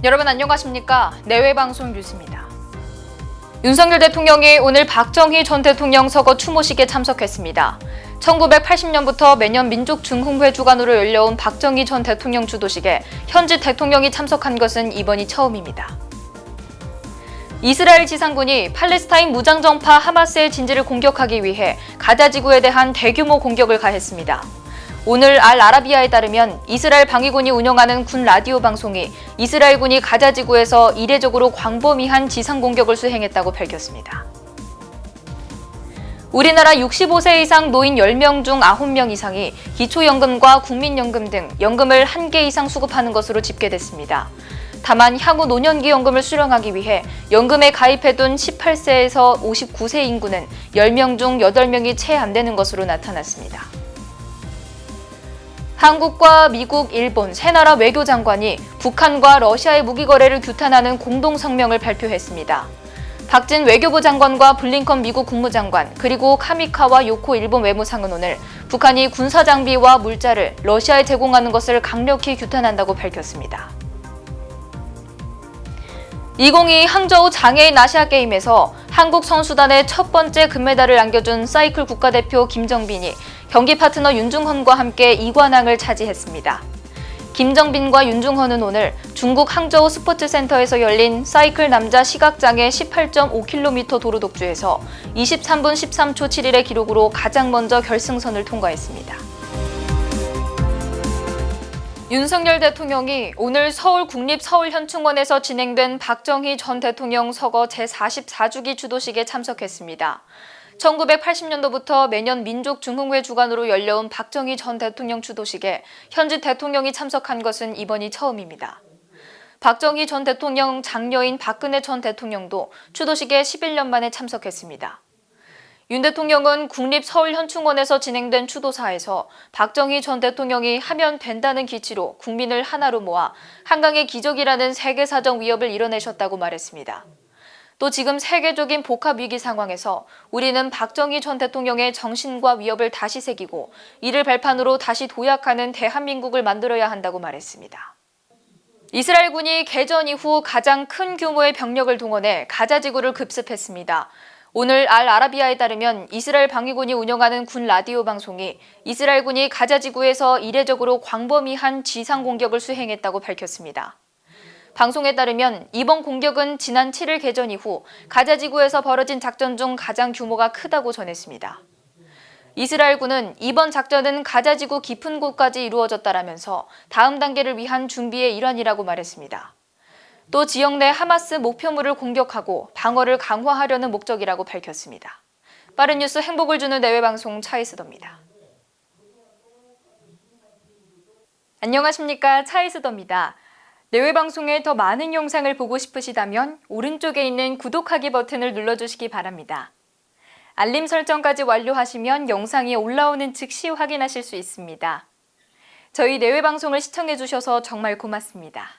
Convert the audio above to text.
여러분 안녕하십니까? 내외방송 뉴스입니다. 윤석열 대통령이 오늘 박정희 전 대통령 서거 추모식에 참석했습니다. 1980년부터 매년 민족중흥회 주관으로 열려온 박정희 전 대통령 주도식에 현직 대통령이 참석한 것은 이번이 처음입니다. 이스라엘 지상군이 팔레스타인 무장정파 하마스의 진지를 공격하기 위해 가자 지구에 대한 대규모 공격을 가했습니다. 오늘 알아라비아에 따르면 이스라엘 방위군이 운영하는 군 라디오 방송이 이스라엘군이 가자 지구에서 이례적으로 광범위한 지상 공격을 수행했다고 밝혔습니다. 우리나라 65세 이상 노인 10명 중 9명 이상이 기초연금과 국민연금 등 연금을 1개 이상 수급하는 것으로 집계됐습니다. 다만 향후 노년기 연금을 수령하기 위해 연금에 가입해둔 18세에서 59세 인구는 10명 중 8명이 채 안 되는 것으로 나타났습니다. 한국과 미국, 일본 세 나라 외교장관이 북한과 러시아의 무기 거래를 규탄하는 공동 성명을 발표했습니다. 박진 외교부 장관과 블링컨 미국 국무장관 그리고 카미카와 요코 일본 외무상은 오늘 북한이 군사 장비와 물자를 러시아에 제공하는 것을 강력히 규탄한다고 밝혔습니다. 2022 항저우 장애인 아시아게임에서 한국 선수단의 첫 번째 금메달을 안겨준 사이클 국가대표 김정빈이 경기 파트너 윤중헌과 함께 2관왕을 차지했습니다. 김정빈과 윤중헌은 오늘 중국 항저우 스포츠센터에서 열린 사이클 남자 시각장애 18.5km 도로 독주에서 23분 13초 7일의 기록으로 가장 먼저 결승선을 통과했습니다. 윤석열 대통령이 오늘 서울 국립서울현충원에서 진행된 박정희 전 대통령 서거 제44주기 주도식에 참석했습니다. 1980년도부터 매년 민족중흥회 주관으로 열려온 박정희 전 대통령 주도식에 현직 대통령이 참석한 것은 이번이 처음입니다. 박정희 전 대통령 장녀인 박근혜 전 대통령도 주도식에 11년 만에 참석했습니다. 윤 대통령은 국립서울현충원에서 진행된 추도사에서 박정희 전 대통령이 하면 된다는 기치로 국민을 하나로 모아 한강의 기적이라는 세계사정 위협을 이뤄내셨다고 말했습니다. 또 지금 세계적인 복합위기 상황에서 우리는 박정희 전 대통령의 정신과 위협을 다시 새기고 이를 발판으로 다시 도약하는 대한민국을 만들어야 한다고 말했습니다. 이스라엘군이 개전 이후 가장 큰 규모의 병력을 동원해 가자 지구를 급습했습니다. 오늘 알아라비아에 따르면 이스라엘 방위군이 운영하는 군 라디오 방송이 이스라엘군이 가자 지구에서 이례적으로 광범위한 지상 공격을 수행했다고 밝혔습니다. 방송에 따르면 이번 공격은 지난 7일 개전 이후 가자 지구에서 벌어진 작전 중 가장 규모가 크다고 전했습니다. 이스라엘군은 이번 작전은 가자 지구 깊은 곳까지 이루어졌다라면서 다음 단계를 위한 준비의 일환이라고 말했습니다. 또 지역 내 하마스 목표물을 공격하고 방어를 강화하려는 목적이라고 밝혔습니다. 빠른 뉴스 행복을 주는 내외방송 차이스더입니다. 안녕하십니까, 차이스더입니다. 내외방송의 더 많은 영상을 보고 싶으시다면 오른쪽에 있는 구독하기 버튼을 눌러주시기 바랍니다. 알림 설정까지 완료하시면 영상이 올라오는 즉시 확인하실 수 있습니다. 저희 내외방송을 시청해주셔서 정말 고맙습니다.